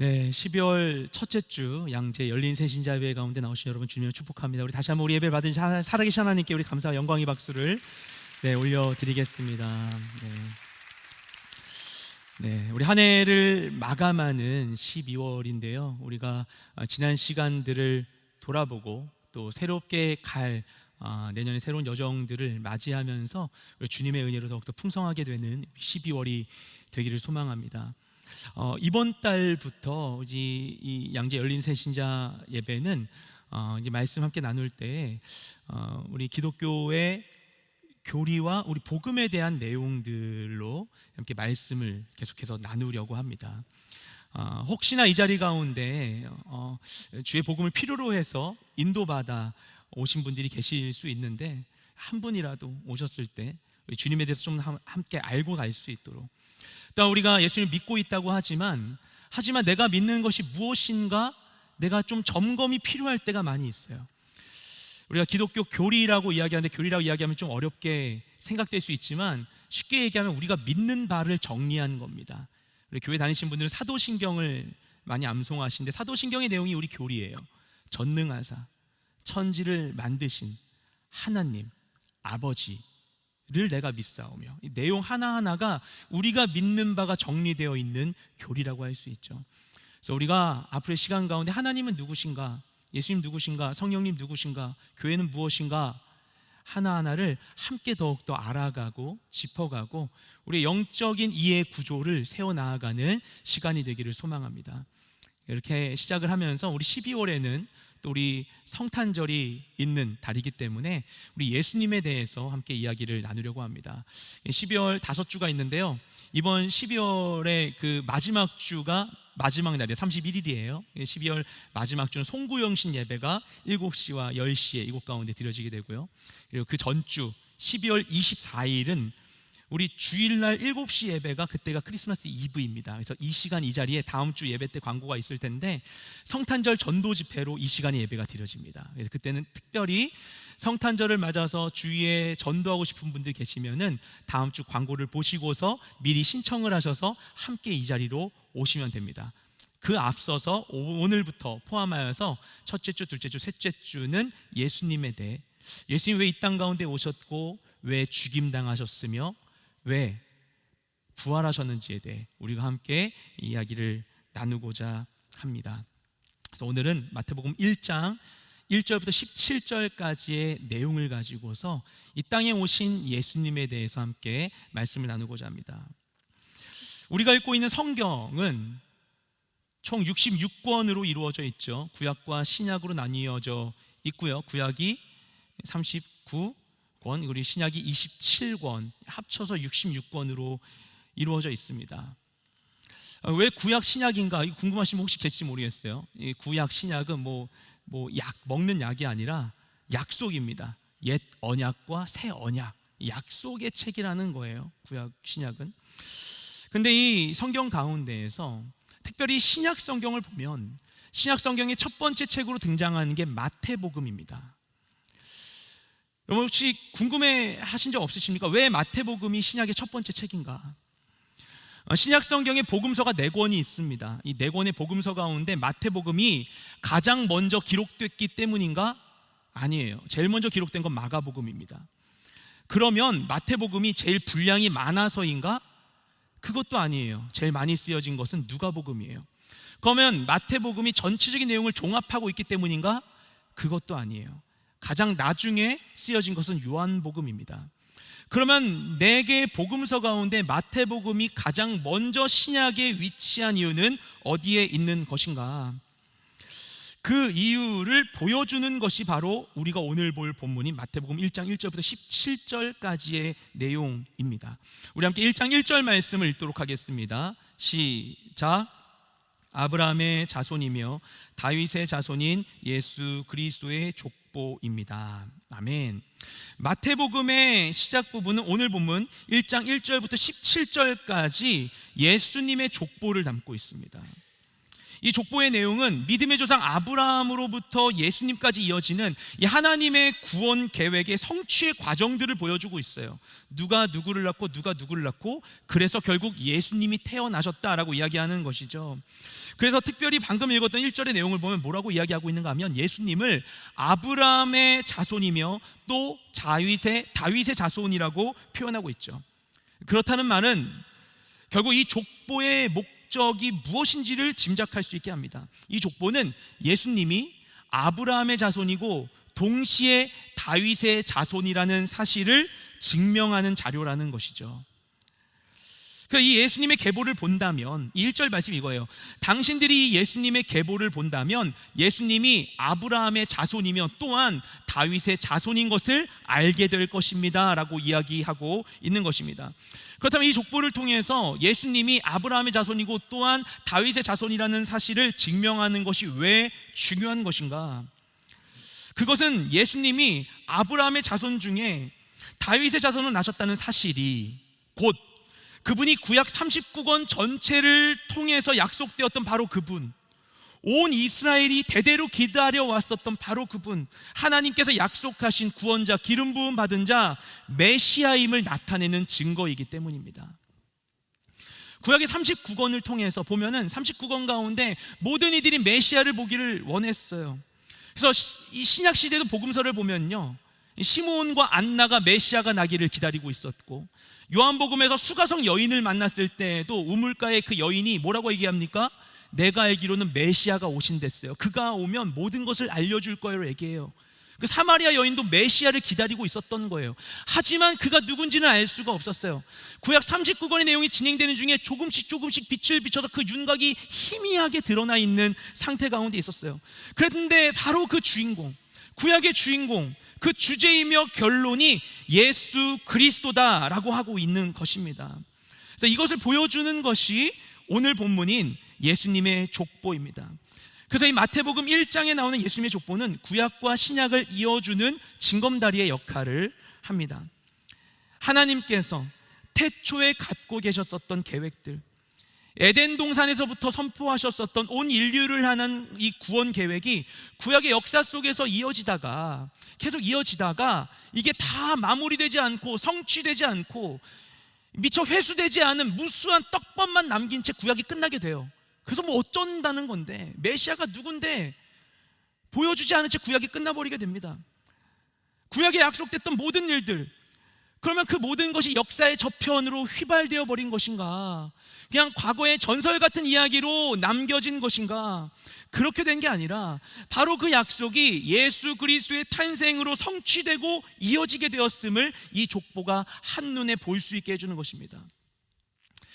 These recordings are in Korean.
네, 12월 첫째 주 양재 열린 새신자 예배 가운데 나오신 여러분 주님을 축복합니다. 우리 다시 한번 우리 예배를 받은 살아계신 하나님께 우리 감사와 영광의 박수를 올려드리겠습니다. 우리 한 해를 마감하는 12월인데요. 우리가 지난 시간들을 돌아보고 또 새롭게 갈 내년의 새로운 여정들을 맞이하면서 주님의 은혜로 더욱더 풍성하게 되는 12월이 되기를 소망합니다. 이번 달부터 이 양재 열린 새신자 예배는 이제 말씀 함께 나눌 때 우리 기독교의 교리와 우리 복음에 대한 내용들로 함께 말씀을 계속해서 나누려고 합니다. 혹시나 이 자리 가운데 주의 복음을 필요로 해서 인도받아 오신 분들이 계실 수 있는데 한 분이라도 오셨을 때 우리 주님에 대해서 좀 함께 알고 갈 수 있도록, 또 우리가 예수님을 믿고 있다고 하지만 내가 믿는 것이 무엇인가 내가 좀 점검이 필요할 때가 많이 있어요. 우리가 기독교 교리라고 이야기하는데 교리라고 이야기하면 좀 어렵게 생각될 수 있지만 쉽게 얘기하면 우리가 믿는 바를 정리한 겁니다. 우리 교회 다니신 분들은 사도신경을 많이 암송하시는데 사도신경의 내용이 우리 교리예요. 전능하사 천지를 만드신 하나님 아버지를 내가 믿사오며, 이 내용 하나하나가 우리가 믿는 바가 정리되어 있는 교리라고 할 수 있죠. 그래서 우리가 앞으로의 시간 가운데 하나님은 누구신가, 예수님 누구신가, 성령님 누구신가, 교회는 무엇인가 하나하나를 함께 더욱더 알아가고 짚어가고 우리의 영적인 이해 구조를 세워나가는 시간이 되기를 소망합니다. 이렇게 시작을 하면서 우리 12월에는 또 우리 성탄절이 있는 달이기 때문에 우리 예수님에 대해서 함께 이야기를 나누려고 합니다. 12월 5주가 있는데요, 이번 12월의 그 마지막 주가 마지막 날이에요. 31일이에요. 12월 마지막 주는 송구영신 예배가 7시와 10시에 이곳 가운데 드려지게 되고요, 그리고 그 전주 12월 24일은 우리 주일날 7시 예배가 그때가 크리스마스 이브입니다. 그래서 이 시간 이 자리에 다음 주 예배 때 광고가 있을 텐데 성탄절 전도 집회로 이 시간에 예배가 드려집니다. 그래서 그때는 특별히 성탄절을 맞아서 주위에 전도하고 싶은 분들 계시면은 다음 주 광고를 보시고서 미리 신청을 하셔서 함께 이 자리로 오시면 됩니다. 그 앞서서 오늘부터 포함하여서 첫째 주, 둘째 주, 셋째 주는 예수님에 대해, 예수님 왜 이 땅 가운데 오셨고 왜 죽임당하셨으며 왜 부활하셨는지에 대해 우리가 함께 이야기를 나누고자 합니다. 그래서 오늘은 마태복음 1장 1절부터 17절까지의 내용을 가지고서 이 땅에 오신 예수님에 대해서 함께 말씀을 나누고자 합니다. 우리가 읽고 있는 성경은 총 66권으로 이루어져 있죠. 구약과 신약으로 나뉘어져 있고요. 구약이 39권, 우리 신약이 27권, 합쳐서 66권으로 이루어져 있습니다. 왜 구약 신약인가 궁금하시면 혹시 계실지 모르겠어요. 이 구약 신약은 약 먹는 약이 아니라 약속입니다. 옛 언약과 새 언약, 약속의 책이라는 거예요, 구약 신약은. 근데 이 성경 가운데에서 특별히 신약 성경을 보면 신약 성경의 첫 번째 책으로 등장하는 게 마태복음입니다. 여러분 혹시 궁금해 하신 적 없으십니까? 왜 마태복음이 신약의 첫 번째 책인가? 신약 성경에 복음서가 4권이 있습니다. 이 4권의 복음서 가운데 마태복음이 가장 먼저 기록됐기 때문인가? 아니에요. 제일 먼저 기록된 건 마가복음입니다. 그러면 마태복음이 제일 분량이 많아서인가? 그것도 아니에요. 제일 많이 쓰여진 것은 누가복음이에요. 그러면 마태복음이 전체적인 내용을 종합하고 있기 때문인가? 그것도 아니에요. 가장 나중에 쓰여진 것은 요한복음입니다. 그러면 4개의 복음서 가운데 마태복음이 가장 먼저 신약에 위치한 이유는 어디에 있는 것인가? 그 이유를 보여주는 것이 바로 우리가 오늘 볼 본문인 마태복음 1장 1절부터 17절까지의 내용입니다. 우리 함께 1장 1절 말씀을 읽도록 하겠습니다. 시작. 아브라함의 자손이며 다윗의 자손인 예수 그리스도의 족보입니다. 아멘. 마태복음의 시작 부분은 오늘 본문 1장 1절부터 17절까지 예수님의 족보를 담고 있습니다. 이 족보의 내용은 믿음의 조상 아브라함으로부터 예수님까지 이어지는 이 하나님의 구원 계획의 성취의 과정들을 보여주고 있어요. 누가 누구를 낳고 누가 누구를 낳고, 그래서 결국 예수님이 태어나셨다라고 이야기하는 것이죠. 그래서 특별히 방금 읽었던 1절의 내용을 보면 뭐라고 이야기하고 있는가 하면, 예수님을 아브라함의 자손이며 또 다윗의 자손이라고 표현하고 있죠. 그렇다는 말은 결국 이 족보의 목적이 무엇인지를 짐작할 수 있게 합니다. 이 족보는 예수님이 아브라함의 자손이고 동시에 다윗의 자손이라는 사실을 증명하는 자료라는 것이죠. 이 예수님의 계보를 본다면, 이 1절 말씀이 이거예요. 당신들이 예수님의 계보를 본다면 예수님이 아브라함의 자손이며 또한 다윗의 자손인 것을 알게 될 것입니다 라고 이야기하고 있는 것입니다. 그렇다면 이 족보를 통해서 예수님이 아브라함의 자손이고 또한 다윗의 자손이라는 사실을 증명하는 것이 왜 중요한 것인가? 그것은 예수님이 아브라함의 자손 중에 다윗의 자손을 낳으셨다는 사실이, 곧 그분이 구약 39권 전체를 통해서 약속되었던 바로 그분, 온 이스라엘이 대대로 기다려왔었던 바로 그분, 하나님께서 약속하신 구원자, 기름 부음 받은 자 메시아임을 나타내는 증거이기 때문입니다. 구약의 39권을 통해서 보면은 39권 가운데 모든 이들이 메시아를 보기를 원했어요. 그래서 이 신약 시대도 복음서를 보면요, 시므온과 안나가 메시아가 나기를 기다리고 있었고, 요한복음에서 수가성 여인을 만났을 때에도 우물가에 그 여인이 뭐라고 얘기합니까? 내가 알기로는 메시아가 오신댔어요. 그가 오면 모든 것을 알려줄 거예요 얘기해요. 그 사마리아 여인도 메시아를 기다리고 있었던 거예요. 하지만 그가 누군지는 알 수가 없었어요. 구약 39권의 내용이 진행되는 중에 조금씩 빛을 비춰서 그 윤곽이 희미하게 드러나 있는 상태 가운데 있었어요. 그런데 바로 그 주인공, 구약의 주인공, 그 주제이며 결론이 예수 그리스도다라고 하고 있는 것입니다. 그래서 이것을 보여주는 것이 오늘 본문인 예수님의 족보입니다. 그래서 이 마태복음 1장에 나오는 예수님의 족보는 구약과 신약을 이어주는 징검다리의 역할을 합니다. 하나님께서 태초에 갖고 계셨었던 계획들, 에덴 동산에서부터 선포하셨었던 온 인류를 향한 이 구원 계획이 구약의 역사 속에서 계속 이어지다가 이게 다 마무리되지 않고 성취되지 않고 미처 회수되지 않은 무수한 떡밥만 남긴 채 구약이 끝나게 돼요. 그래서 뭐 어쩐다는 건데, 메시아가 누군데 보여주지 않은 채 구약이 끝나버리게 됩니다. 구약에 약속됐던 모든 일들, 그러면 그 모든 것이 역사의 저편으로 휘발되어 버린 것인가? 그냥 과거의 전설 같은 이야기로 남겨진 것인가? 그렇게 된 게 아니라 바로 그 약속이 예수 그리스도의 탄생으로 성취되고 이어지게 되었음을 이 족보가 한눈에 볼 수 있게 해주는 것입니다.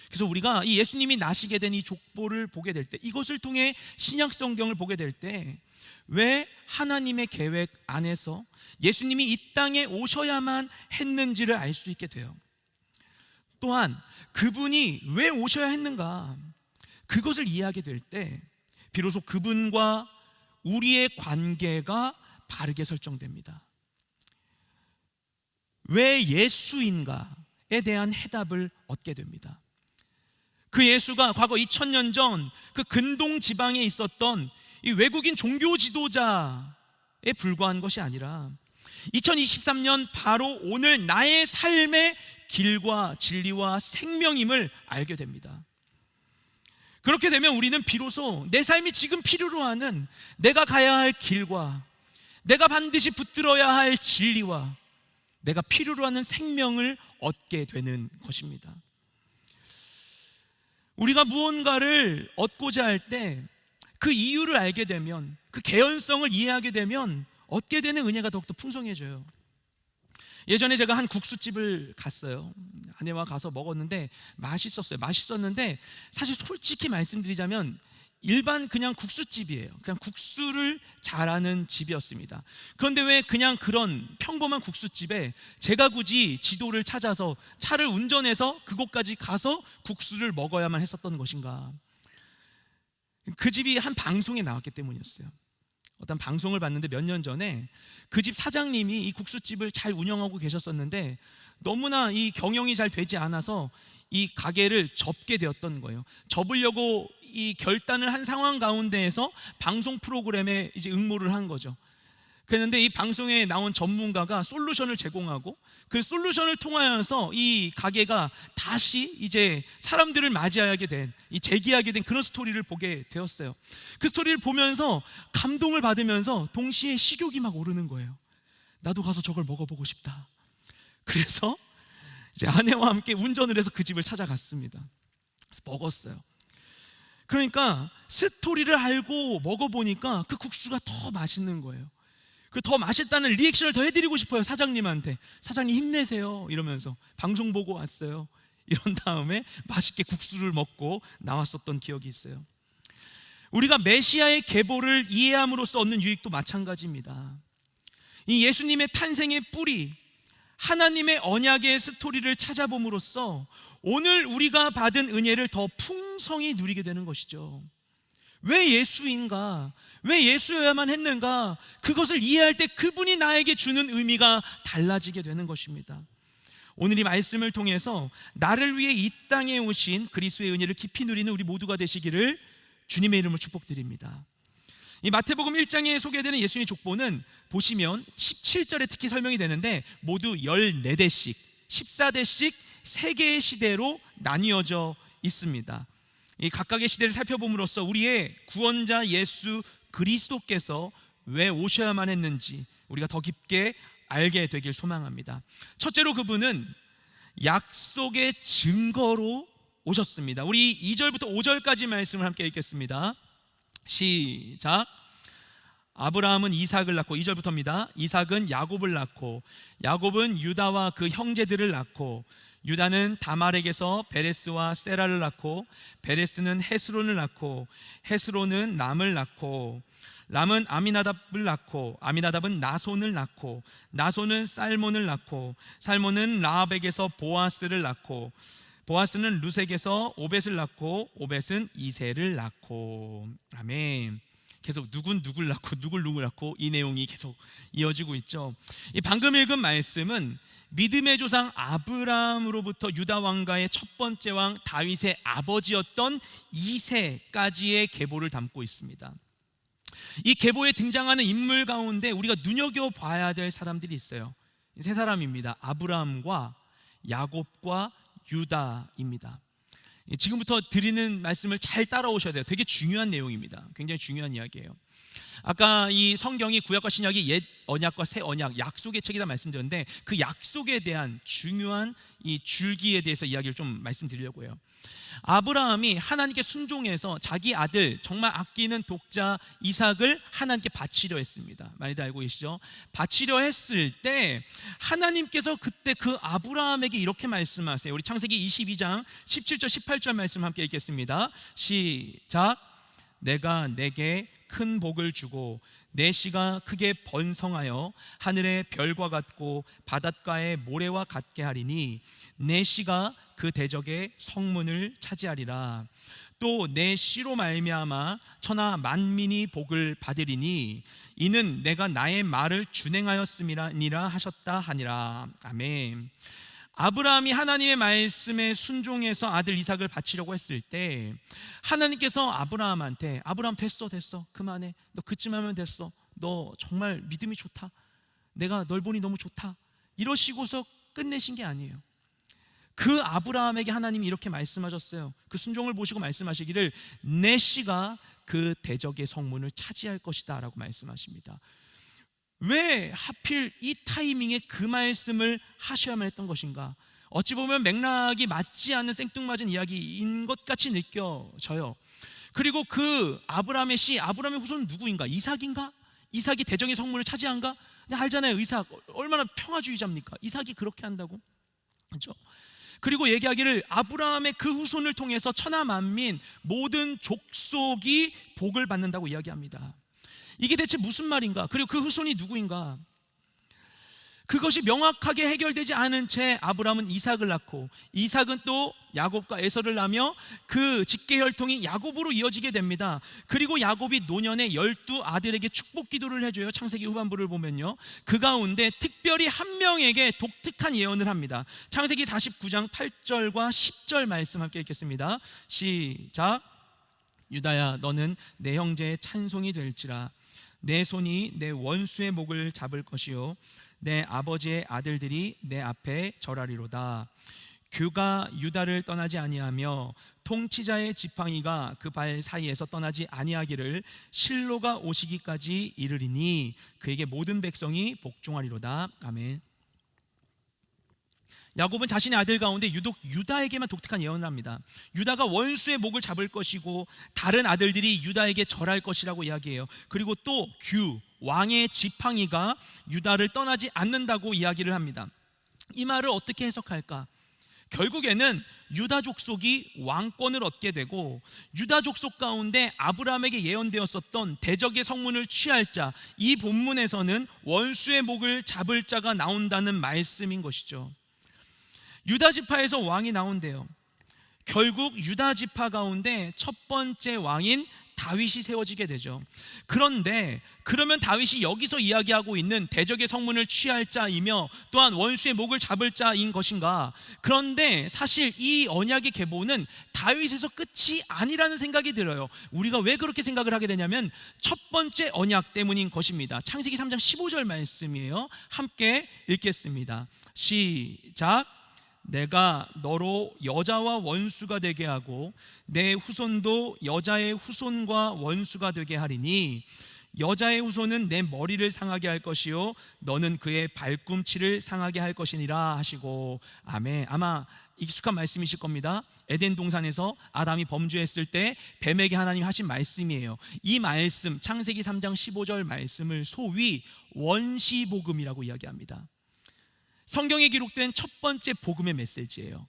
그래서 우리가 이 예수님이 나시게 된 이 족보를 보게 될 때, 이것을 통해 신약 성경을 보게 될 때, 왜 하나님의 계획 안에서 예수님이 이 땅에 오셔야만 했는지를 알 수 있게 돼요. 또한 그분이 왜 오셔야 했는가, 그것을 이해하게 될 때 비로소 그분과 우리의 관계가 바르게 설정됩니다. 왜 예수인가에 대한 해답을 얻게 됩니다. 그 예수가 과거 2000년 전 그 근동 지방에 있었던 이 외국인 종교 지도자에 불과한 것이 아니라 2023년 바로 오늘 나의 삶의 길과 진리와 생명임을 알게 됩니다. 그렇게 되면 우리는 비로소 내 삶이 지금 필요로 하는, 내가 가야 할 길과 내가 반드시 붙들어야 할 진리와 내가 필요로 하는 생명을 얻게 되는 것입니다. 우리가 무언가를 얻고자 할 때 그 이유를 알게 되면, 그 개연성을 이해하게 되면 얻게 되는 은혜가 더욱더 풍성해져요. 예전에 제가 한 국수집을 갔어요. 아내와 가서 먹었는데 맛있었는데 사실 솔직히 말씀드리자면 일반 그냥 국수집이에요. 그냥 국수를 잘하는 집이었습니다. 그런데 왜 그냥 그런 평범한 국수집에 제가 굳이 지도를 찾아서 차를 운전해서 그곳까지 가서 국수를 먹어야만 했었던 것인가? 그 집이 한 방송에 나왔기 때문이었어요. 어떤 방송을 봤는데 몇 년 전에 그 집 사장님이 이 국수집을 잘 운영하고 계셨었는데 너무나 이 경영이 잘 되지 않아서 이 가게를 접게 되었던 거예요. 접으려고 이 결단을 한 상황 가운데에서 방송 프로그램에 이제 응모를 한 거죠. 그런데 이 방송에 나온 전문가가 솔루션을 제공하고 그 솔루션을 통하여서 이 가게가 다시 이제 사람들을 맞이하게 된, 이 재기하게 된 그런 스토리를 보게 되었어요. 그 스토리를 보면서 감동을 받으면서 동시에 식욕이 막 오르는 거예요. 나도 가서 저걸 먹어보고 싶다. 그래서 이제 아내와 함께 운전을 해서 그 집을 찾아갔습니다. 그래서 먹었어요. 그러니까 스토리를 알고 먹어보니까 그 국수가 더 맛있는 거예요. 그 더 맛있다는 리액션을 더 해드리고 싶어요. 사장님한테. 사장님 힘내세요 이러면서 방송 보고 왔어요. 이런 다음에 맛있게 국수를 먹고 나왔었던 기억이 있어요. 우리가 메시아의 계보를 이해함으로써 얻는 유익도 마찬가지입니다. 이 예수님의 탄생의 뿌리, 하나님의 언약의 스토리를 찾아봄으로써 오늘 우리가 받은 은혜를 더 풍성히 누리게 되는 것이죠. 왜 예수인가? 왜 예수여야만 했는가? 그것을 이해할 때 그분이 나에게 주는 의미가 달라지게 되는 것입니다. 오늘 이 말씀을 통해서 나를 위해 이 땅에 오신 그리스도의 은혜를 깊이 누리는 우리 모두가 되시기를 주님의 이름으로 축복드립니다. 이 마태복음 1장에 소개되는 예수님의 족보는 보시면 17절에 특히 설명이 되는데 모두 14대씩 14대씩 3개의 시대로 나뉘어져 있습니다. 이 각각의 시대를 살펴봄으로써 우리의 구원자 예수 그리스도께서 왜 오셔야만 했는지 우리가 더 깊게 알게 되길 소망합니다. 첫째로 그분은 약속의 증거로 오셨습니다. 우리 2절부터 5절까지 말씀을 함께 읽겠습니다. 시작. 아브라함은 이삭을 낳고, 2절부터입니다. 이삭은 야곱을 낳고, 야곱은 유다와 그 형제들을 낳고, 유다는 다말에게서 베레스와 세라를 낳고, 베레스는 헤스론을 낳고, 헤스론은 람을 낳고, 람은 아미나답을 낳고, 아미나답은 나손을 낳고, 나손은 살몬을 낳고, 살몬은 라합에게서 보아스를 낳고, 보아스는 루색에서 오벳을 낳고, 오벳은 이새를 낳고. 아멘. 계속 누굴 낳고 누굴 낳고 이 내용이 계속 이어지고 있죠. 이 방금 읽은 말씀은 믿음의 조상 아브라함으로부터 유다 왕가의 첫 번째 왕 다윗의 아버지였던 이새까지의 계보를 담고 있습니다. 이 계보에 등장하는 인물 가운데 우리가 눈여겨봐야 될 사람들이 있어요. 세 사람입니다. 아브라함과 야곱과 유다입니다. 지금부터 드리는 말씀을 잘 따라오셔야 돼요. 되게 중요한 내용입니다. 굉장히 중요한 이야기예요. 아까 이 성경이 구약과 신약이 옛 언약과 새 언약, 약속의 책이다 말씀드렸는데 그 약속에 대한 중요한 이 줄기에 대해서 이야기를 좀 말씀드리려고 해요. 아브라함이 하나님께 순종해서 자기 아들, 정말 아끼는 독자 이삭을 하나님께 바치려 했습니다. 많이들 알고 계시죠? 바치려 했을 때 하나님께서 그때 그 아브라함에게 이렇게 말씀하세요. 우리 창세기 22장 17절 18절 말씀 함께 읽겠습니다. 시작. 내가 내게 큰 복을 주고 내 씨가 크게 번성하여 하늘의 별과 같고 바닷가의 모래와 같게 하리니 내 씨가 그 대적의 성문을 차지하리라. 또 내 씨로 말미암아 천하 만민이 복을 받으리니 이는 내가 나의 말을 준행하였음이니라 하셨다 하니라. 아멘. 아브라함이 하나님의 말씀에 순종해서 아들 이삭을 바치려고 했을 때 하나님께서 아브라함한테 아브라함 됐어 그만해, 너 그쯤 하면 됐어, 너 정말 믿음이 좋다, 내가 널 보니 너무 좋다, 이러시고서 끝내신 게 아니에요. 그 아브라함에게 하나님이 이렇게 말씀하셨어요. 그 순종을 보시고 말씀하시기를 내 씨가 그 대적의 성문을 차지할 것이다 라고 말씀하십니다. 왜 하필 이 타이밍에 그 말씀을 하셔야만 했던 것인가? 어찌 보면 맥락이 맞지 않는 생뚱맞은 이야기인 것 같이 느껴져요. 그리고 그 아브라함의 씨, 아브라함의 후손은 누구인가? 이삭인가? 이삭이 대적의 성문을 차지한가? 알잖아요. 이삭 얼마나 평화주의자입니까? 이삭이 그렇게 한다고? 그렇죠? 그리고 얘기하기를 아브라함의 그 후손을 통해서 천하 만민 모든 족속이 복을 받는다고 이야기합니다. 이게 대체 무슨 말인가? 그리고 그 후손이 누구인가? 그것이 명확하게 해결되지 않은 채 아브라함은 이삭을 낳고, 이삭은 또 야곱과 에서를 낳으며 그 직계 혈통이 야곱으로 이어지게 됩니다. 그리고 야곱이 노년에 12아들에게 축복 기도를 해줘요. 창세기 후반부를 보면요, 그 가운데 특별히 한 명에게 독특한 예언을 합니다. 창세기 49장 8절과 10절 말씀 함께 읽겠습니다. 시작. 유다야, 너는 내 형제의 찬송이 될지라. 내 손이 내 원수의 목을 잡을 것이요 내 아버지의 아들들이 내 앞에 절하리로다. 규가 유다를 떠나지 아니하며 통치자의 지팡이가 그 발 사이에서 떠나지 아니하기를 실로가 오시기까지 이르리니 그에게 모든 백성이 복종하리로다. 아멘. 야곱은 자신의 아들 가운데 유독 유다에게만 독특한 예언을 합니다. 유다가 원수의 목을 잡을 것이고 다른 아들들이 유다에게 절할 것이라고 이야기해요. 그리고 또 규, 왕의 지팡이가 유다를 떠나지 않는다고 이야기를 합니다. 이 말을 어떻게 해석할까? 결국에는 유다 족속이 왕권을 얻게 되고, 유다 족속 가운데 아브라함에게 예언되었었던 대적의 성문을 취할 자, 이 본문에서는 원수의 목을 잡을 자가 나온다는 말씀인 것이죠. 유다 지파에서 왕이 나온대요. 결국 유다 지파 가운데 첫 번째 왕인 다윗이 세워지게 되죠. 그런데 그러면 다윗이 여기서 이야기하고 있는 대적의 성문을 취할 자이며 또한 원수의 목을 잡을 자인 것인가? 그런데 사실 이 언약의 계보는 다윗에서 끝이 아니라는 생각이 들어요. 우리가 왜 그렇게 생각을 하게 되냐면 첫 번째 언약 때문인 것입니다. 창세기 3장 15절 말씀이에요. 함께 읽겠습니다. 시작. 내가 너로 여자와 원수가 되게 하고 내 후손도 여자의 후손과 원수가 되게 하리니 여자의 후손은 내 머리를 상하게 할 것이요 너는 그의 발꿈치를 상하게 할 것이니라 하시고. 아멘. 아마 익숙한 말씀이실 겁니다. 에덴 동산에서 아담이 범죄했을 때 뱀에게 하나님 하신 말씀이에요. 이 말씀, 창세기 3장 15절 말씀을 소위 원시복음이라고 이야기합니다. 성경에 기록된 첫 번째 복음의 메시지예요.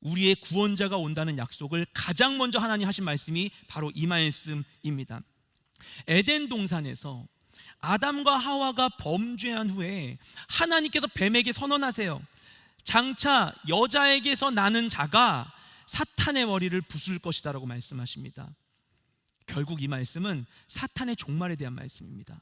우리의 구원자가 온다는 약속을 가장 먼저 하나님 하신 말씀이 바로 이 말씀입니다. 에덴 동산에서 아담과 하와가 범죄한 후에 하나님께서 뱀에게 선언하세요. 장차 여자에게서 나는 자가 사탄의 머리를 부술 것이다 라고 말씀하십니다. 결국 이 말씀은 사탄의 종말에 대한 말씀입니다.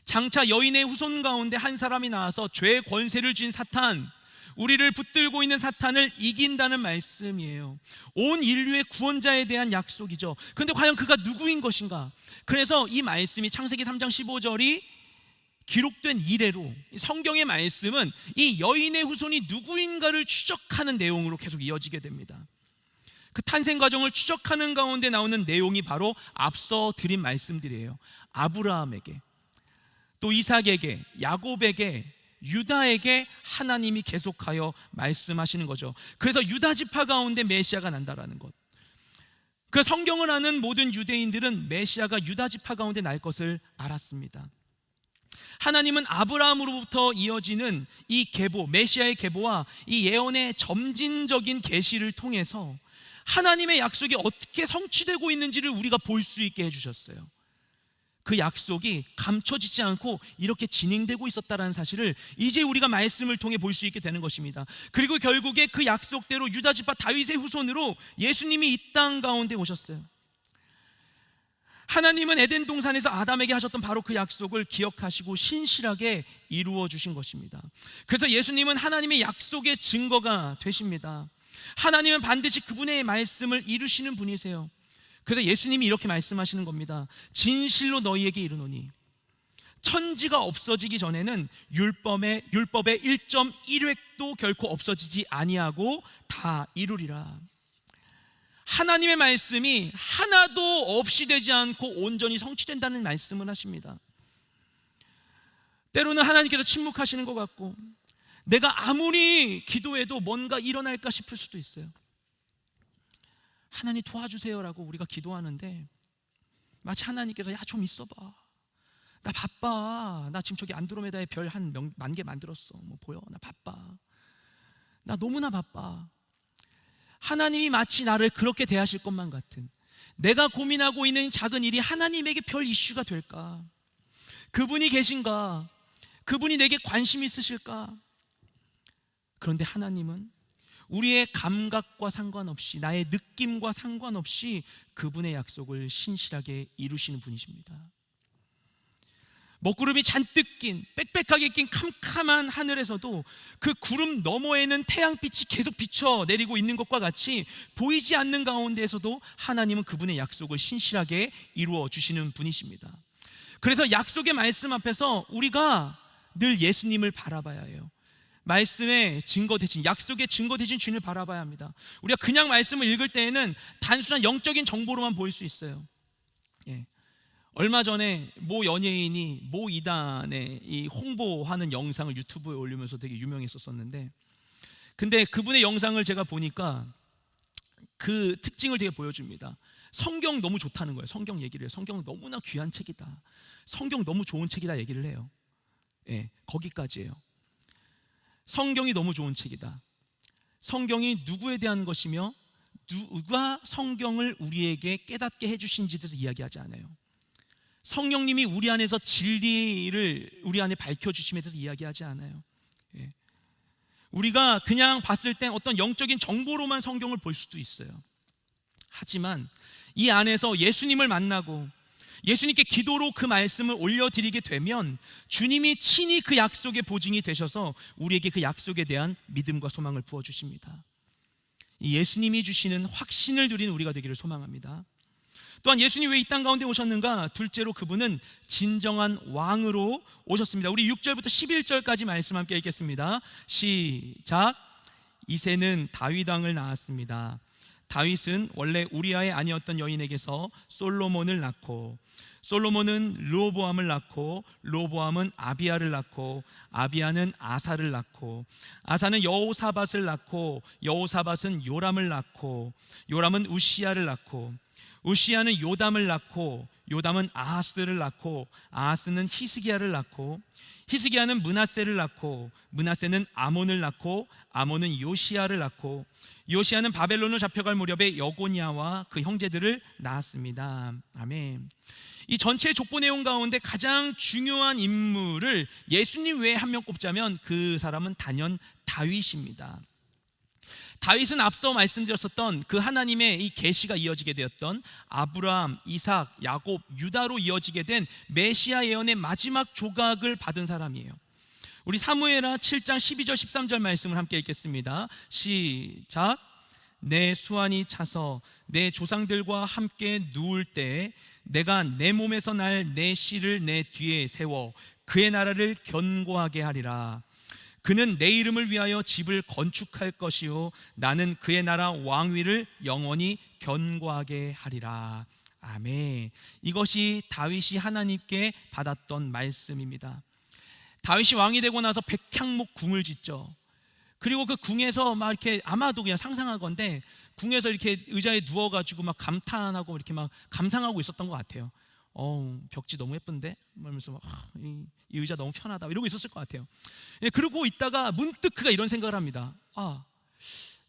장차 여인의 후손 가운데 한 사람이 나와서 죄의 권세를 쥔 사탄, 우리를 붙들고 있는 사탄을 이긴다는 말씀이에요. 온 인류의 구원자에 대한 약속이죠. 그런데 과연 그가 누구인 것인가? 그래서 이 말씀이 창세기 3장 15절이 기록된 이래로 성경의 말씀은 이 여인의 후손이 누구인가를 추적하는 내용으로 계속 이어지게 됩니다. 그 탄생 과정을 추적하는 가운데 나오는 내용이 바로 앞서 드린 말씀들이에요. 아브라함에게, 또 이삭에게, 야곱에게, 유다에게 하나님이 계속하여 말씀하시는 거죠. 그래서 유다 지파 가운데 메시아가 난다라는 것. 그 성경을 아는 모든 유대인들은 메시아가 유다 지파 가운데 날 것을 알았습니다. 하나님은 아브라함으로부터 이어지는 이 계보, 메시아의 계보와 이 예언의 점진적인 계시를 통해서 하나님의 약속이 어떻게 성취되고 있는지를 우리가 볼 수 있게 해주셨어요. 그 약속이 감춰지지 않고 이렇게 진행되고 있었다는 사실을 이제 우리가 말씀을 통해 볼 수 있게 되는 것입니다. 그리고 결국에 그 약속대로 유다 지파 다윗의 후손으로 예수님이 이 땅 가운데 오셨어요. 하나님은 에덴 동산에서 아담에게 하셨던 바로 그 약속을 기억하시고 신실하게 이루어 주신 것입니다. 그래서 예수님은 하나님의 약속의 증거가 되십니다. 하나님은 반드시 그분의 말씀을 이루시는 분이세요. 그래서 예수님이 이렇게 말씀하시는 겁니다. 진실로 너희에게 이르노니 천지가 없어지기 전에는 율법의 1.1획도 결코 없어지지 아니하고 다 이루리라. 하나님의 말씀이 하나도 없이 되지 않고 온전히 성취된다는 말씀을 하십니다. 때로는 하나님께서 침묵하시는 것 같고 내가 아무리 기도해도 뭔가 일어날까 싶을 수도 있어요. 하나님 도와주세요라고 우리가 기도하는데 마치 하나님께서 야 좀 있어봐, 나 바빠, 나 지금 저기 안드로메다의 별 한 10,000개 만들었어, 뭐 보여? 나 바빠, 나 너무나 바빠. 하나님이 마치 나를 그렇게 대하실 것만 같은, 내가 고민하고 있는 작은 일이 하나님에게 별 이슈가 될까? 그분이 계신가? 그분이 내게 관심 있으실까? 그런데 하나님은 우리의 감각과 상관없이, 나의 느낌과 상관없이 그분의 약속을 신실하게 이루시는 분이십니다. 먹구름이 잔뜩 낀, 빽빽하게 낀 캄캄한 하늘에서도 그 구름 너머에는 태양빛이 계속 비춰내리고 있는 것과 같이 보이지 않는 가운데에서도 하나님은 그분의 약속을 신실하게 이루어 주시는 분이십니다. 그래서 약속의 말씀 앞에서 우리가 늘 예수님을 바라봐야 해요. 말씀의 증거 대신, 약속의 증거 대신 주님을 바라봐야 합니다. 우리가 그냥 말씀을 읽을 때에는 단순한 영적인 정보로만 보일 수 있어요. 얼마 전에 모 연예인이 모 이단의 이 홍보하는 영상을 유튜브에 올리면서 되게 유명했었는데, 근데 그분의 영상을 제가 보니까 그 특징을 되게 보여줍니다. 성경 너무 좋다는 거예요. 성경 얘기를 해요. 성경은 너무나 귀한 책이다, 성경 너무 좋은 책이다 얘기를 해요. 거기까지예요. 성경이 너무 좋은 책이다, 성경이 누구에 대한 것이며 누가 성경을 우리에게 깨닫게 해주신지에 대해서 이야기하지 않아요. 성령님이 우리 안에서 진리를 우리 안에 밝혀주심에 대해서 이야기하지 않아요. 우리가 그냥 봤을 때 어떤 영적인 정보로만 성경을 볼 수도 있어요. 하지만 이 안에서 예수님을 만나고 예수님께 기도로 그 말씀을 올려드리게 되면 주님이 친히 그 약속의 보증이 되셔서 우리에게 그 약속에 대한 믿음과 소망을 부어주십니다. 이 예수님이 주시는 확신을 누리는 우리가 되기를 소망합니다. 또한 예수님이 왜 이 땅 가운데 오셨는가? 둘째로 그분은 진정한 왕으로 오셨습니다. 우리 6절부터 11절까지 말씀 함께 읽겠습니다. 시작. 이새는 다윗 왕을 낳았습니다. 다윗은 원래 우리아의 아니었던 여인에게서 솔로몬을 낳고, 솔로몬은 르호보암을 낳고, 르호보암은 아비야를 낳고, 아비야는 아사를 낳고, 아사는 여호사밧을 낳고, 여호사밧은 요람을 낳고, 요람은 우시야를 낳고, 우시야는 요담을 낳고, 요담은 아하스를 낳고, 아하스는 히스기야를 낳고, 히스기야는 므낫세를 낳고, 므낫세는 아몬을 낳고, 아몬은 요시야를 낳고, 요시야는 바벨론으로 잡혀갈 무렵에 여고니아와 그 형제들을 낳았습니다. 아멘. 이 전체 족보 내용 가운데 가장 중요한 인물을 예수님 외에 한 명 꼽자면 그 사람은 단연 다윗입니다. 다윗은 앞서 말씀드렸었던 그 하나님의 이 계시가 이어지게 되었던 아브라함, 이삭, 야곱, 유다로 이어지게 된 메시아 예언의 마지막 조각을 받은 사람이에요. 우리 사무엘하 7장 12절 13절 말씀을 함께 읽겠습니다. 시작. 내 수완이 차서 내 조상들과 함께 누울 때 내가 내 몸에서 날 내 씨를 내 뒤에 세워 그의 나라를 견고하게 하리라. 그는 내 이름을 위하여 집을 건축할 것이요 나는 그의 나라 왕위를 영원히 견고하게 하리라. 아멘. 이것이 다윗이 하나님께 받았던 말씀입니다. 다윗이 왕이 되고 나서 백향목 궁을 짓죠. 그리고 그 궁에서 막 이렇게, 아마도 그냥 상상하건대 궁에서 이렇게 의자에 누워가지고 막 감탄하고 이렇게 막 감상하고 있었던 것 같아요. 벽지 너무 예쁜데? 그러면서 막, 이 의자 너무 편하다 이러고 있었을 것 같아요. 그러고 있다가 문득 그가 이런 생각을 합니다.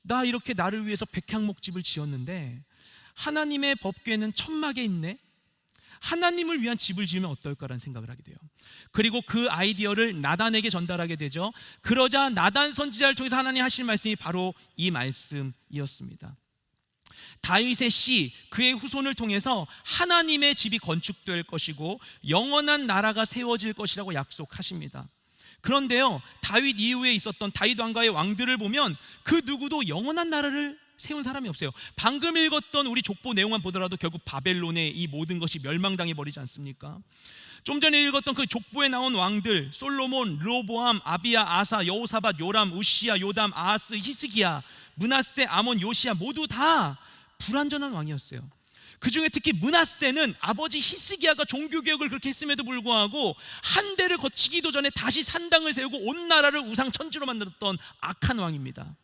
나 이렇게 나를 위해서 백향목집을 지었는데 하나님의 법궤는 천막에 있네. 하나님을 위한 집을 지으면 어떨까라는 생각을 하게 돼요. 그리고 그 아이디어를 나단에게 전달하게 되죠. 그러자 나단 선지자를 통해서 하나님 하신 말씀이 바로 이 말씀이었습니다. 다윗의 씨, 그의 후손을 통해서 하나님의 집이 건축될 것이고 영원한 나라가 세워질 것이라고 약속하십니다. 그런데요, 다윗 이후에 있었던 다윗 왕가의 왕들을 보면 그 누구도 영원한 나라를 세운 사람이 없어요. 방금 읽었던 우리 족보 내용만 보더라도 결국 바벨론의 이 모든 것이 멸망당해 버리지 않습니까? 좀 전에 읽었던 그 족보에 나온 왕들, 솔로몬, 르호보암, 아비야, 아사, 여호사밧, 요람, 우시야, 요담, 아하스, 히스기야, 므낫세, 아몬, 요시야 모두 다 불완전한 왕이었어요. 그 중에 특히 므낫세는 아버지 히스기야가 종교개혁을 그렇게 했음에도 불구하고 한 대를 거치기도 전에 다시 산당을 세우고 온 나라를 우상천지로 만들었던 악한 왕입니다.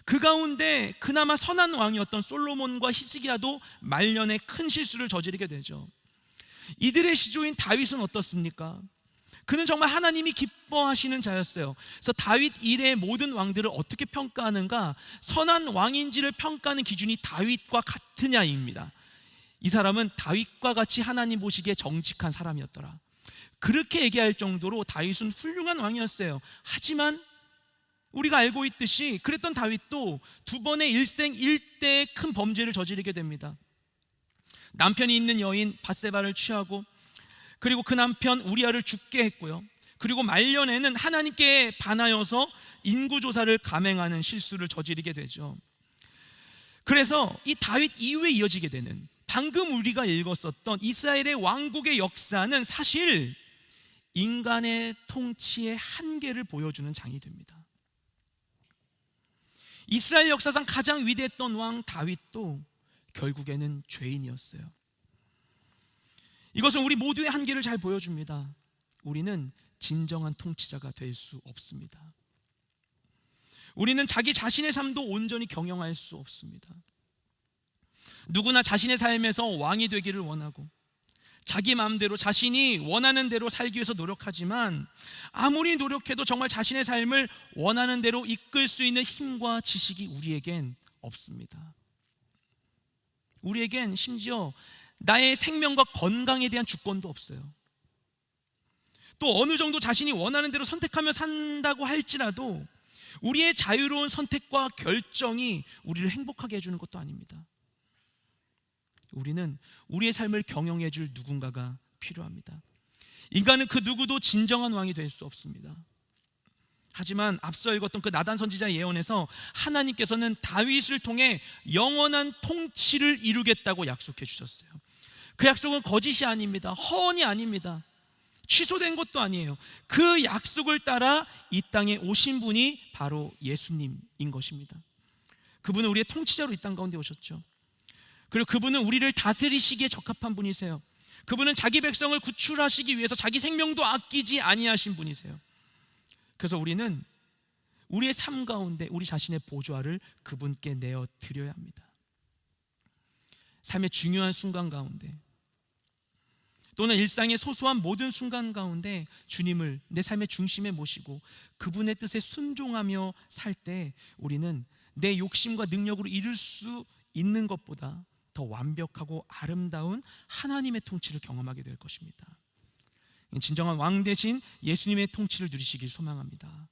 그 가운데 그나마 선한 왕이었던 솔로몬과 히스기야도 말년에 큰 실수를 저지르게 되죠. 이들의 시조인 다윗은 어떻습니까? 그는 정말 하나님이 기뻐하시는 자였어요. 그래서 다윗 이래의 모든 왕들을 어떻게 평가하는가? 선한 왕인지를 평가하는 기준이 다윗과 같으냐입니다. 이 사람은 다윗과 같이 하나님 보시기에 정직한 사람이었더라. 그렇게 얘기할 정도로 다윗은 훌륭한 왕이었어요. 하지만 우리가 알고 있듯이 그랬던 다윗도 두 번의 일생일대의 큰 범죄를 저지르게 됩니다. 남편이 있는 여인 밧세바를 취하고, 그리고 그 남편 우리아를 죽게 했고요. 그리고 말년에는 하나님께 반하여서 인구조사를 감행하는 실수를 저지르게 되죠. 그래서 이 다윗 이후에 이어지게 되는, 방금 우리가 읽었었던 이스라엘의 왕국의 역사는 사실 인간의 통치의 한계를 보여주는 장이 됩니다. 이스라엘 역사상 가장 위대했던 왕 다윗도 결국에는 죄인이었어요. 이것은 우리 모두의 한계를 잘 보여줍니다. 우리는 진정한 통치자가 될 수 없습니다. 우리는 자기 자신의 삶도 온전히 경영할 수 없습니다. 누구나 자신의 삶에서 왕이 되기를 원하고 자기 마음대로 자신이 원하는 대로 살기 위해서 노력하지만, 아무리 노력해도 정말 자신의 삶을 원하는 대로 이끌 수 있는 힘과 지식이 우리에겐 없습니다. 우리에겐 심지어 나의 생명과 건강에 대한 주권도 없어요. 또 어느 정도 자신이 원하는 대로 선택하며 산다고 할지라도 우리의 자유로운 선택과 결정이 우리를 행복하게 해주는 것도 아닙니다. 우리는 우리의 삶을 경영해 줄 누군가가 필요합니다. 인간은 그 누구도 진정한 왕이 될 수 없습니다. 하지만 앞서 읽었던 그 나단 선지자의 예언에서 하나님께서는 다윗을 통해 영원한 통치를 이루겠다고 약속해 주셨어요. 그 약속은 거짓이 아닙니다. 허언이 아닙니다. 취소된 것도 아니에요. 그 약속을 따라 이 땅에 오신 분이 바로 예수님인 것입니다. 그분은 우리의 통치자로 이 땅 가운데 오셨죠. 그리고 그분은 우리를 다스리시기에 적합한 분이세요. 그분은 자기 백성을 구출하시기 위해서 자기 생명도 아끼지 아니하신 분이세요. 그래서 우리는 우리의 삶 가운데 우리 자신의 보좌를 그분께 내어 드려야 합니다. 삶의 중요한 순간 가운데, 또는 일상의 소소한 모든 순간 가운데 주님을 내 삶의 중심에 모시고 그분의 뜻에 순종하며 살 때 우리는 내 욕심과 능력으로 이룰 수 있는 것보다 더 완벽하고 아름다운 하나님의 통치를 경험하게 될 것입니다. 진정한 왕 대신 예수님의 통치를 누리시길 소망합니다.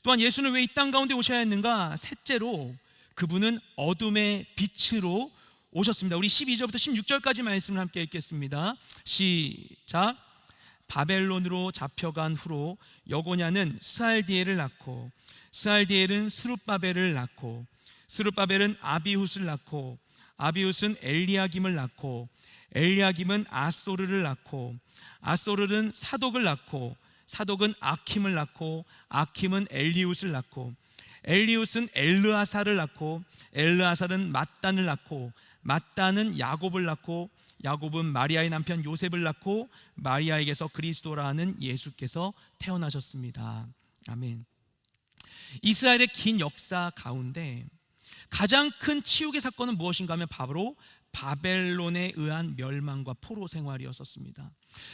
또한 예수는 왜 이 땅 가운데 오셔야 했는가? 셋째로, 그분은 어둠의 빛으로 오셨습니다. 우리 12절부터 16절까지 말씀을 함께 읽겠습니다. 시작. 바벨론으로 잡혀간 후로 여고냐는 스알디엘을 낳고, 스알디엘은 스룹바벨을 낳고, 스룹바벨은 아비훗을 낳고, 아비훗은 엘리야김을 낳고, 엘리야김은 아소르를 낳고, 아소르는 사독을 낳고, 사독은 아킴을 낳고, 아킴은 엘리훗을 낳고, 엘리훗은 엘르아사를 낳고, 엘르아사는 mat단을 낳고, mat단은 야곱을 낳고, 야곱은 마리아의 남편 요셉을 낳고, 마리아에게서 그리스도라는 예수께서 태어나셨습니다. 아멘. 이스라엘의 긴 역사 가운데 가장 큰 치욕의 사건은 무엇인가 하면 바로 바벨론에 의한 멸망과 포로 생활이었었습니다.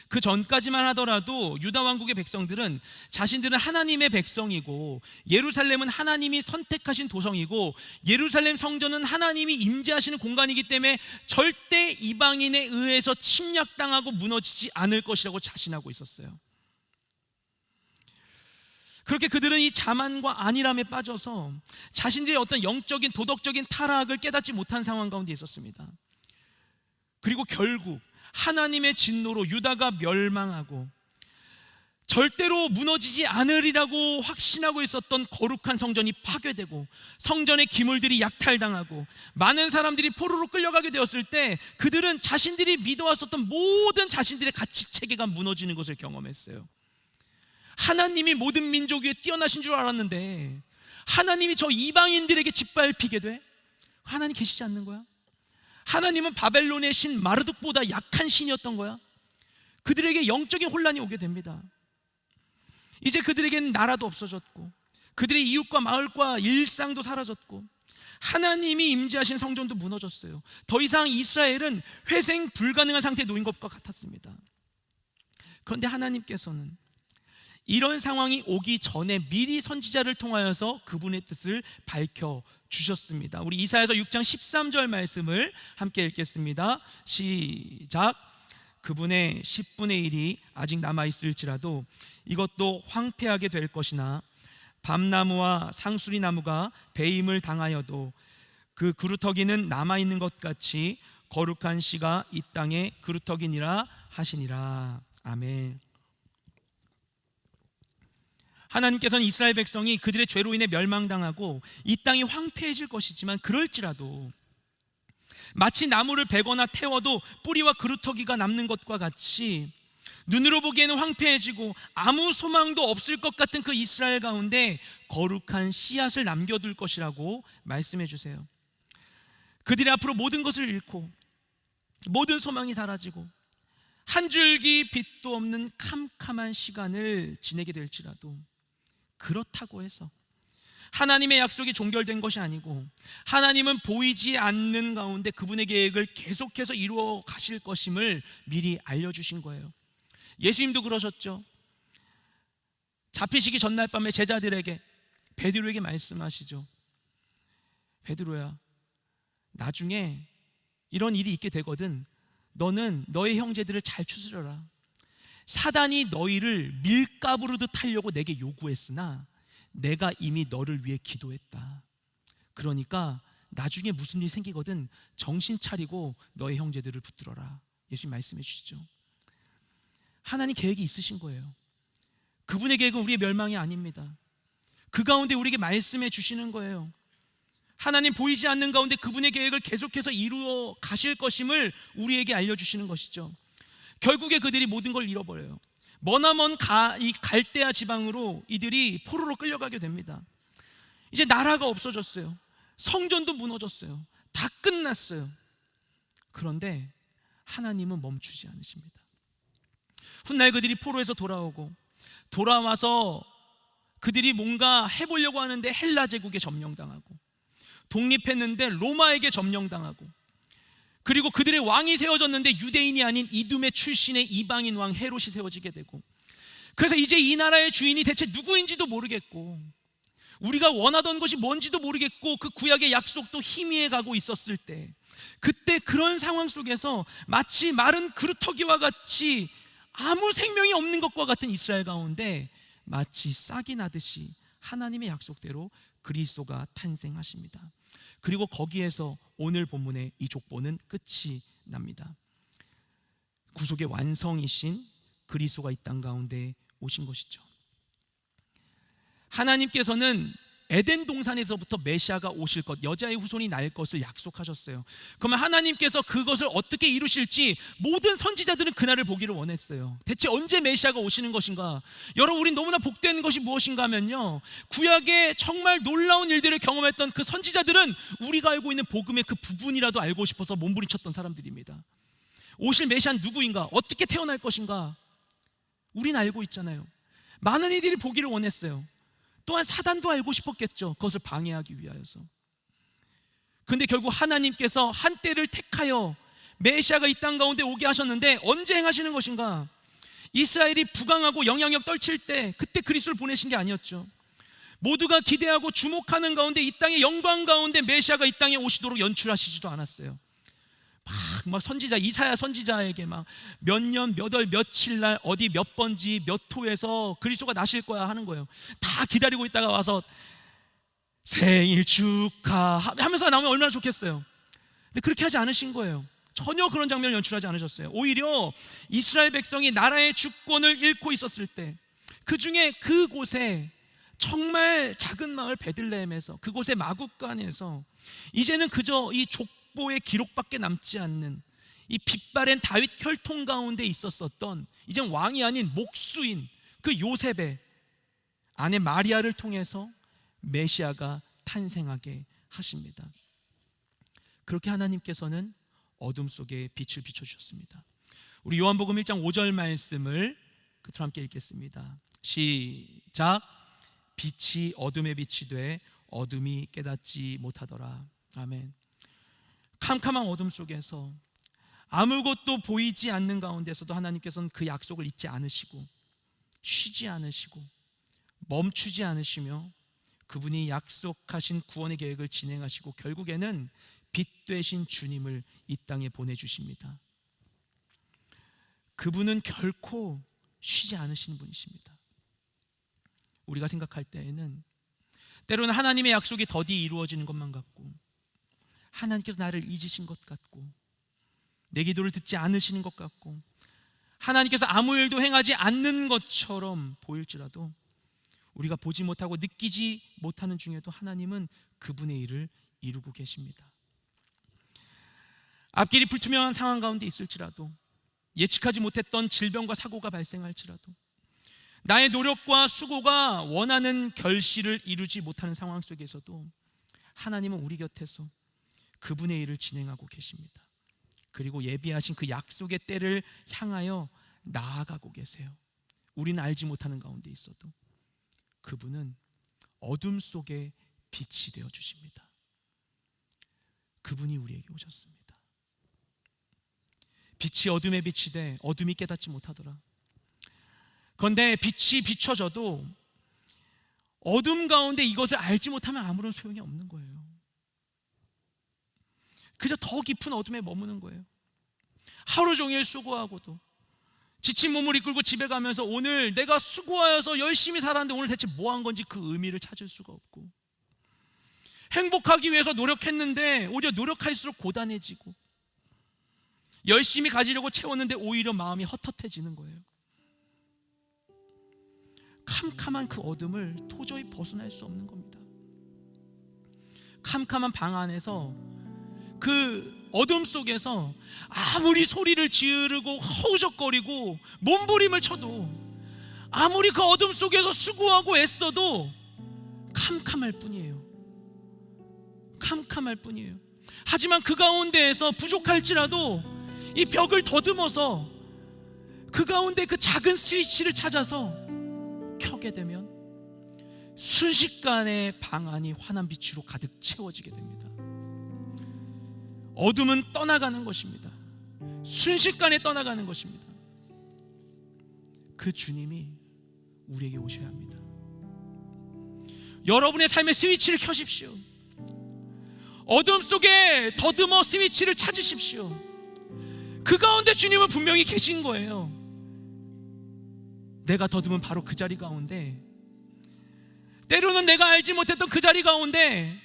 그 전까지만 하더라도 유다 왕국의 백성들은 자신들은 하나님의 백성이고, 예루살렘은 하나님이 선택하신 도성이고, 예루살렘 성전은 하나님이 임재하시는 공간이기 때문에 절대 이방인에 의해서 침략당하고 무너지지 않을 것이라고 자신하고 있었어요. 그렇게 그들은 이 자만과 안일함에 빠져서 자신들의 어떤 영적인 도덕적인 타락을 깨닫지 못한 상황 가운데 있었습니다. 그리고 결국 하나님의 진노로 유다가 멸망하고 절대로 무너지지 않으리라고 확신하고 있었던 거룩한 성전이 파괴되고 성전의 기물들이 약탈당하고 많은 사람들이 포로로 끌려가게 되었을 때 그들은 자신들이 믿어왔었던 모든 자신들의 가치 체계가 무너지는 것을 경험했어요. 하나님이 모든 민족 위에 뛰어나신 줄 알았는데 하나님이 저 이방인들에게 짓밟히게 돼? 하나님 계시지 않는 거야? 하나님은 바벨론의 신 마르둑보다 약한 신이었던 거야? 그들에게 영적인 혼란이 오게 됩니다. 이제 그들에게는 나라도 없어졌고 그들의 이웃과 마을과 일상도 사라졌고 하나님이 임재하신 성전도 무너졌어요. 더 이상 이스라엘은 회생 불가능한 상태에 놓인 것과 같았습니다. 그런데 하나님께서는 이런 상황이 오기 전에 미리 선지자를 통하여서 그분의 뜻을 밝혀주셨습니다. 우리 이사야서 6장 13절 말씀을 함께 읽겠습니다. 시작. 그분의 10분의 1이 아직 남아있을지라도 이것도 황폐하게 될 것이나 밤나무와 상수리나무가 배임을 당하여도 그 그루터기는 남아있는 것 같이 거룩한 씨가 이 땅에 그루터기니라 하시니라. 아멘. 하나님께서는 이스라엘 백성이 그들의 죄로 인해 멸망당하고 이 땅이 황폐해질 것이지만 그럴지라도 마치 나무를 베거나 태워도 뿌리와 그루터기가 남는 것과 같이 눈으로 보기에는 황폐해지고 아무 소망도 없을 것 같은 그 이스라엘 가운데 거룩한 씨앗을 남겨둘 것이라고 말씀해 주세요. 그들이 앞으로 모든 것을 잃고 모든 소망이 사라지고 한 줄기 빛도 없는 캄캄한 시간을 지내게 될지라도, 그렇다고 해서 하나님의 약속이 종결된 것이 아니고 하나님은 보이지 않는 가운데 그분의 계획을 계속해서 이루어 가실 것임을 미리 알려주신 거예요. 예수님도 그러셨죠. 잡히시기 전날 밤에 제자들에게, 베드로에게 말씀하시죠. 베드로야, 나중에 이런 일이 있게 되거든 너는 너의 형제들을 잘 추스려라. 사단이 너희를 밀가부르듯 하려고 내게 요구했으나 내가 이미 너를 위해 기도했다. 그러니까 나중에 무슨 일이 생기거든 정신 차리고 너의 형제들을 붙들어라. 예수님 말씀해 주시죠. 하나님 계획이 있으신 거예요. 그분의 계획은 우리의 멸망이 아닙니다. 그 가운데 우리에게 말씀해 주시는 거예요. 하나님 보이지 않는 가운데 그분의 계획을 계속해서 이루어 가실 것임을 우리에게 알려주시는 것이죠. 결국에 그들이 모든 걸 잃어버려요. 머나먼 이 갈대아 지방으로 이들이 포로로 끌려가게 됩니다. 이제 나라가 없어졌어요. 성전도 무너졌어요. 다 끝났어요. 그런데 하나님은 멈추지 않으십니다. 훗날 그들이 포로에서 돌아와서 그들이 뭔가 해보려고 하는데 헬라 제국에 점령당하고, 독립했는데 로마에게 점령당하고, 그리고 그들의 왕이 세워졌는데 유대인이 아닌 이두메 출신의 이방인 왕 헤롯이 세워지게 되고, 그래서 이제 이 나라의 주인이 대체 누구인지도 모르겠고 우리가 원하던 것이 뭔지도 모르겠고 그 구약의 약속도 희미해 가고 있었을 때, 그때 그런 상황 속에서 마치 마른 그루터기와 같이 아무 생명이 없는 것과 같은 이스라엘 가운데 마치 싹이 나듯이 하나님의 약속대로 그리스도가 탄생하십니다. 그리고 거기에서 오늘 본문의 이 족보는 끝이 납니다. 구속의 완성이신 그리스도가 이 땅 가운데 오신 것이죠. 하나님께서는 에덴 동산에서부터 메시아가 오실 것, 여자의 후손이 날 것을 약속하셨어요. 그러면 하나님께서 그것을 어떻게 이루실지 모든 선지자들은 그날을 보기를 원했어요. 대체 언제 메시아가 오시는 것인가? 여러분, 우린 너무나 복된 것이 무엇인가 하면요, 구약에 정말 놀라운 일들을 경험했던 그 선지자들은 우리가 알고 있는 복음의 그 부분이라도 알고 싶어서 몸부림쳤던 사람들입니다. 오실 메시아는 누구인가? 어떻게 태어날 것인가? 우린 알고 있잖아요. 많은 이들이 보기를 원했어요. 또한 사단도 알고 싶었겠죠. 그것을 방해하기 위하여서. 그런데 결국 하나님께서 한 때를 택하여 메시아가 이 땅 가운데 오게 하셨는데 언제 행하시는 것인가? 이스라엘이 부강하고 영향력 떨칠 때, 그때 그리스도를 보내신 게 아니었죠. 모두가 기대하고 주목하는 가운데, 이 땅의 영광 가운데 메시아가 이 땅에 오시도록 연출하시지도 않았어요. 막 선지자 이사야 선지자에게 막 몇 년 몇 월 며칠 날 어디 몇 번지 몇 호에서 그리스도가 나실 거야 하는 거예요. 다 기다리고 있다가 와서 생일 축하하면서 나오면 얼마나 좋겠어요. 근데 그렇게 하지 않으신 거예요. 전혀 그런 장면을 연출하지 않으셨어요. 오히려 이스라엘 백성이 나라의 주권을 잃고 있었을 때, 그 중에 그곳에 정말 작은 마을 베들레헴에서, 그곳의 마국간에서 이제는 그저 이 족보의 기록밖에 남지 않는 이 빛바랜 다윗 혈통 가운데 있었었던, 이젠 왕이 아닌 목수인 그 요셉의 아내 마리아를 통해서 메시아가 탄생하게 하십니다. 그렇게 하나님께서는 어둠 속에 빛을 비춰주셨습니다. 우리 요한복음 1장 5절 말씀을 그대로 함께 읽겠습니다. 시작. 빛이 어둠에 빛이 돼 어둠이 깨닫지 못하더라. 아멘. 캄캄한 어둠 속에서 아무것도 보이지 않는 가운데서도 하나님께서는 그 약속을 잊지 않으시고 쉬지 않으시고 멈추지 않으시며 그분이 약속하신 구원의 계획을 진행하시고 결국에는 빛 되신 주님을 이 땅에 보내주십니다. 그분은 결코 쉬지 않으시는 분이십니다. 우리가 생각할 때에는 때로는 하나님의 약속이 더디 이루어지는 것만 같고, 하나님께서 나를 잊으신 것 같고, 내 기도를 듣지 않으시는 것 같고, 하나님께서 아무 일도 행하지 않는 것처럼 보일지라도 우리가 보지 못하고 느끼지 못하는 중에도 하나님은 그분의 일을 이루고 계십니다. 앞길이 불투명한 상황 가운데 있을지라도, 예측하지 못했던 질병과 사고가 발생할지라도, 나의 노력과 수고가 원하는 결실을 이루지 못하는 상황 속에서도 하나님은 우리 곁에서 그분의 일을 진행하고 계십니다. 그리고 예비하신 그 약속의 때를 향하여 나아가고 계세요. 우리는 알지 못하는 가운데 있어도 그분은 어둠 속에 빛이 되어 주십니다. 그분이 우리에게 오셨습니다. 빛이 어둠에 빛이 돼 어둠이 깨닫지 못하더라. 그런데 빛이 비춰져도 어둠 가운데 이것을 알지 못하면 아무런 소용이 없는 거예요. 그저 더 깊은 어둠에 머무는 거예요. 하루 종일 수고하고도 지친 몸을 이끌고 집에 가면서 오늘 내가 수고하여서 열심히 살았는데 오늘 대체 뭐 한 건지 그 의미를 찾을 수가 없고, 행복하기 위해서 노력했는데 오히려 노력할수록 고단해지고, 열심히 가지려고 채웠는데 오히려 마음이 헛헛해지는 거예요. 캄캄한 그 어둠을 도저히 벗어날 수 없는 겁니다. 캄캄한 방 안에서, 그 어둠 속에서 아무리 소리를 지르고 허우적거리고 몸부림을 쳐도, 아무리 그 어둠 속에서 수고하고 애써도 캄캄할 뿐이에요. 캄캄할 뿐이에요. 하지만 그 가운데에서 부족할지라도 이 벽을 더듬어서 그 가운데 그 작은 스위치를 찾아서 켜게 되면 순식간에 방 안이 환한 빛으로 가득 채워지게 됩니다. 어둠은 떠나가는 것입니다. 순식간에 떠나가는 것입니다. 그 주님이 우리에게 오셔야 합니다. 여러분의 삶의 스위치를 켜십시오. 어둠 속에 더듬어 스위치를 찾으십시오. 그 가운데 주님은 분명히 계신 거예요. 내가 더듬은 바로 그 자리 가운데, 때로는 내가 알지 못했던 그 자리 가운데,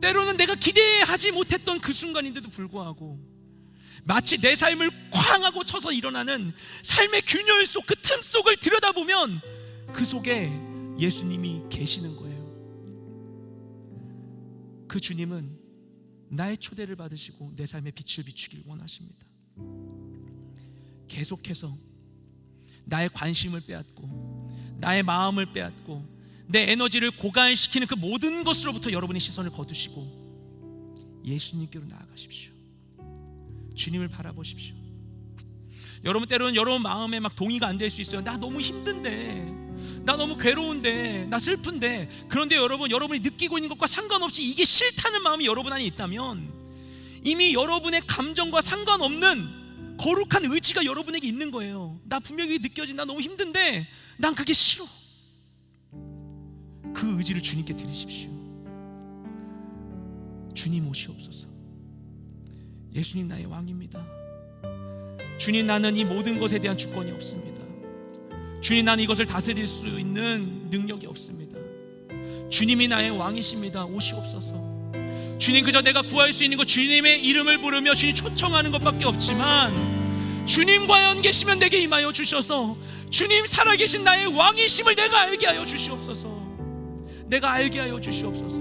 때로는 내가 기대하지 못했던 그 순간인데도 불구하고 마치 내 삶을 쾅 하고 쳐서 일어나는 삶의 균열 속, 그 틈 속을 들여다보면 그 속에 예수님이 계시는 거예요. 그 주님은 나의 초대를 받으시고 내 삶의 빛을 비추길 원하십니다. 계속해서 나의 관심을 빼앗고 나의 마음을 빼앗고 내 에너지를 고갈시키는 그 모든 것으로부터 여러분의 시선을 거두시고 예수님께로 나아가십시오. 주님을 바라보십시오. 여러분, 때로는 여러분 마음에 막 동의가 안 될 수 있어요. 나 너무 힘든데, 나 너무 괴로운데, 나 슬픈데. 그런데 여러분이 느끼고 있는 것과 상관없이 이게 싫다는 마음이 여러분 안에 있다면 이미 여러분의 감정과 상관없는 거룩한 의지가 여러분에게 있는 거예요. 나 분명히 느껴진, 나 너무 힘든데 난 그게 싫어. 그 의지를 주님께 드리십시오. 주님 오시옵소서. 예수님 나의 왕입니다. 주님, 나는 이 모든 것에 대한 주권이 없습니다. 주님, 나는 이것을 다스릴 수 있는 능력이 없습니다. 주님이 나의 왕이십니다. 오시옵소서. 주님, 그저 내가 구할 수 있는 것 주님의 이름을 부르며 주님 초청하는 것밖에 없지만 주님 과연 계시면 내게 임하여 주셔서 주님 살아계신 나의 왕이심을 내가 알게 하여 주시옵소서. 내가 알게 하여 주시옵소서.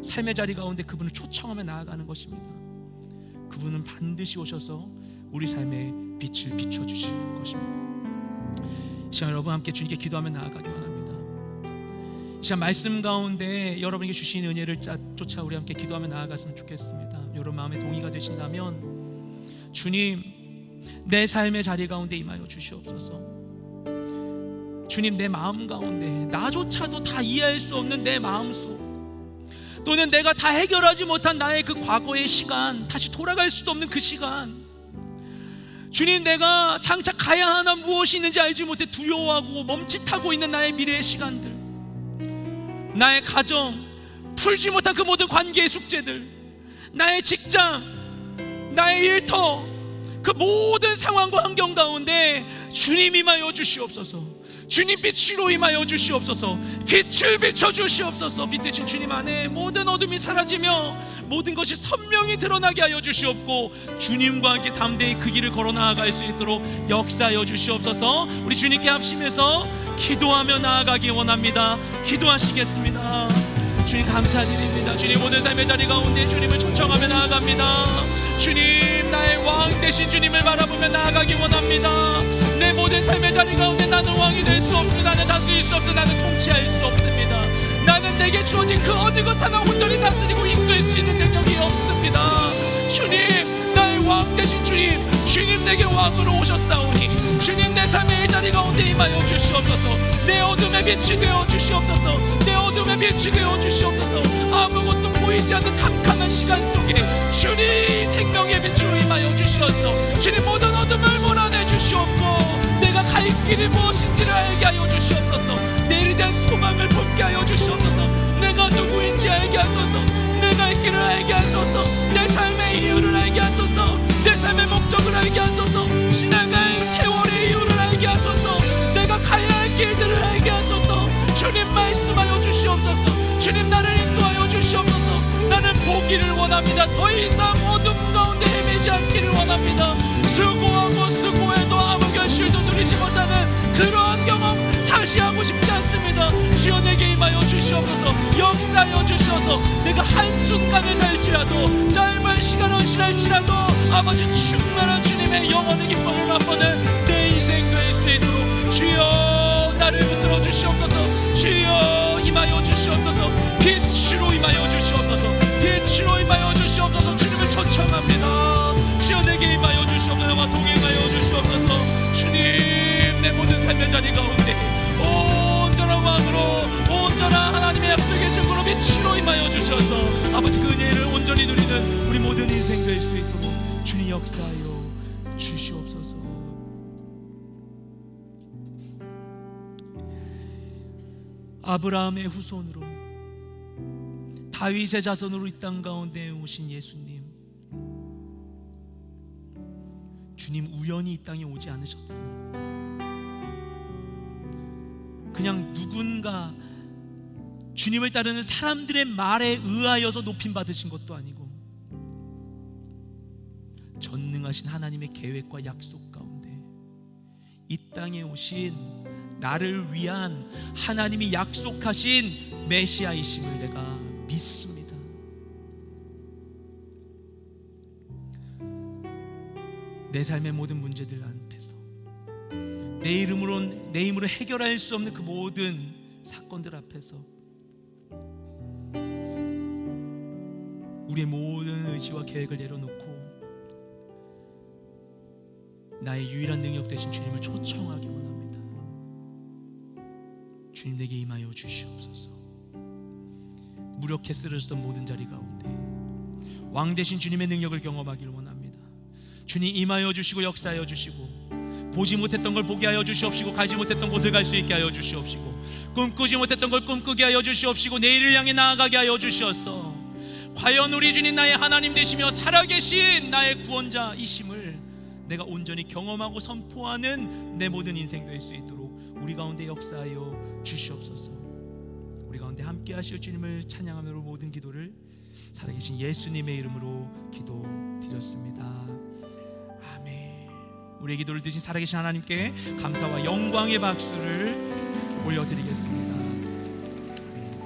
삶의 자리 가운데 그분을 초청하며 나아가는 것입니다. 그분은 반드시 오셔서 우리 삶의 빛을 비춰주실 것입니다. 이 시간 여러분 함께 주님께 기도하며 나아가기 원합니다. 이 시간 말씀 가운데 여러분에게 주신 은혜를 쫓아 우리 함께 기도하며 나아갔으면 좋겠습니다. 여러분 마음에 동의가 되신다면 주님, 내 삶의 자리 가운데 임하여 주시옵소서. 주님, 내 마음 가운데 나조차도 다 이해할 수 없는 내 마음속, 또는 내가 다 해결하지 못한 나의 그 과거의 시간, 다시 돌아갈 수도 없는 그 시간, 주님, 내가 장차 가야 하나 무엇이 있는지 알지 못해 두려워하고 멈칫하고 있는 나의 미래의 시간들, 나의 가정, 풀지 못한 그 모든 관계의 숙제들, 나의 직장, 나의 일터, 그 모든 상황과 환경 가운데 주님 임하여 주시옵소서. 주님 빛으로 임하여 주시옵소서. 빛을 비춰 주시옵소서. 빛 대신 주님 안에 모든 어둠이 사라지며 모든 것이 선명히 드러나게 하여 주시옵고, 주님과 함께 담대히 그 길을 걸어 나아갈 수 있도록 역사하여 주시옵소서. 우리 주님께 합심해서 기도하며 나아가기 원합니다. 기도하시겠습니다. 주님 감사드립니다. 주님 모든 삶의 자리 가운데 주님을 초청하며 나아갑니다. 주님, 나의 왕 되신 주님을 바라보며 나아가기 원합니다. 내 모든 삶의 자리 가운데 나는 왕이 될 수 없습니다. 나는 다스릴 수 없습니다. 나는 통치할 수 없습니다. 나는 내게 주어진 그 어느 것 하나 온전히 다스리고 이끌 수 있는 능력이 없습니다. 주님, 나의 왕 되신 주님, 주님 내게 왕으로 오셨사오니 주님 내 삶의 자리 가운데 임하여 주시옵소서. 내 어둠에 빛이 되어 주시옵소서. 내 어둠에 빛이 되어 주시옵소서. 아무것도 보이지 않는 캄캄한 시간 속에 주님 생명의 빛으로 임하여 주시옵소서. 주님 모든 어둠을 몰아내 주시옵고, 내가 갈 길이 무엇인지를 알게 하여 주시옵소서. 내일에 대한 소망을 품게 하여 주시옵소서. 내가 누구인지 알게 하소서. 내가 갈 길을 알게 하소서. 내 삶의 이유를 알게 하소서. 내 삶의 목적을 알게 하소서. 지나갈 세월의 이유를 알게 하소서. 내가 가야 할 길들을 알게 하소서. 주님 말씀하여 주시옵소서. 주님 나를 인도하여 주시옵소서. 나는 보기를 원합니다. 더 이상 어둠 가운데 헤매지 않기를 원합니다. 수고하고 수고해도 아무 결실도 누리지 못하는 그러한 경험 다시 하고 싶지 않습니다. 주여 내게 임하여 주시옵소서. 역사하여 주셔서 내가 한순간을 살지라도, 짧은 시간 헌신할지라도 아버지 충만한 주님의 영원의 기쁨을 맛보는 내 인생 될 수 있도록 주여 나를 붙들어 주시옵소서. 주여 임하여 주시옵소서. 빛으로 임하여 주시옵소서. 빛으로 임하여 주시옵소서. 주님을 초청합니다. 주여 내게 임하여 주시옵소서. 나와 동행하여 주시옵소서. 주님, 내 모든 삶의 자리 가운데 온전한 왕으로, 온전한 하나님의 약속의 증거로 빛으로 임하여 주셔서 아버지 그 은혜를 온전히 누리는 우리 모든 인생 될 수 있도록 주님 역사하여 주시옵소서. 아브라함의 후손으로, 다윗의 자손으로 이 땅 가운데 오신 예수님, 주님 우연히 이 땅에 오지 않으셨고, 그냥 누군가 주님을 따르는 사람들의 말에 의하여서 높임 받으신 것도 아니고, 전능하신 하나님의 계획과 약속 가운데 이 땅에 오신 나를 위한 하나님이 약속하신 메시아이심을 내가 믿습니다. 내 삶의 모든 문제들 앞에서 내 힘으로 해결할 수 없는 그 모든 사건들 앞에서 우리의 모든 의지와 계획을 내려놓고 나의 유일한 능력 되신 주님을 초청하기 원합니다. 주님 내게 임하여 주시옵소서. 무력해 쓰러졌던 모든 자리 가운데 왕 되신 주님의 능력을 경험하기를 원합니다. 주님 임하여 주시고 역사하여 주시고, 보지 못했던 걸 보게 하여 주시옵시고, 가지 못했던 곳을 갈 수 있게 하여 주시옵시고, 꿈꾸지 못했던 걸 꿈꾸게 하여 주시옵시고, 내일을 향해 나아가게 하여 주시옵소서. 과연 우리 주님 나의 하나님 되시며 살아계신 나의 구원자이심을 내가 온전히 경험하고 선포하는 내 모든 인생 될 수 있도록 우리 가운데 역사하여 주시옵소서. 우리 가운데 함께 하실 주님을 찬양하며 모든 기도를 살아계신 예수님의 이름으로 기도드렸습니다. 아멘. 우리의 기도를 드신 살아계신 하나님께 감사와 영광의 박수를 올려드리겠습니다.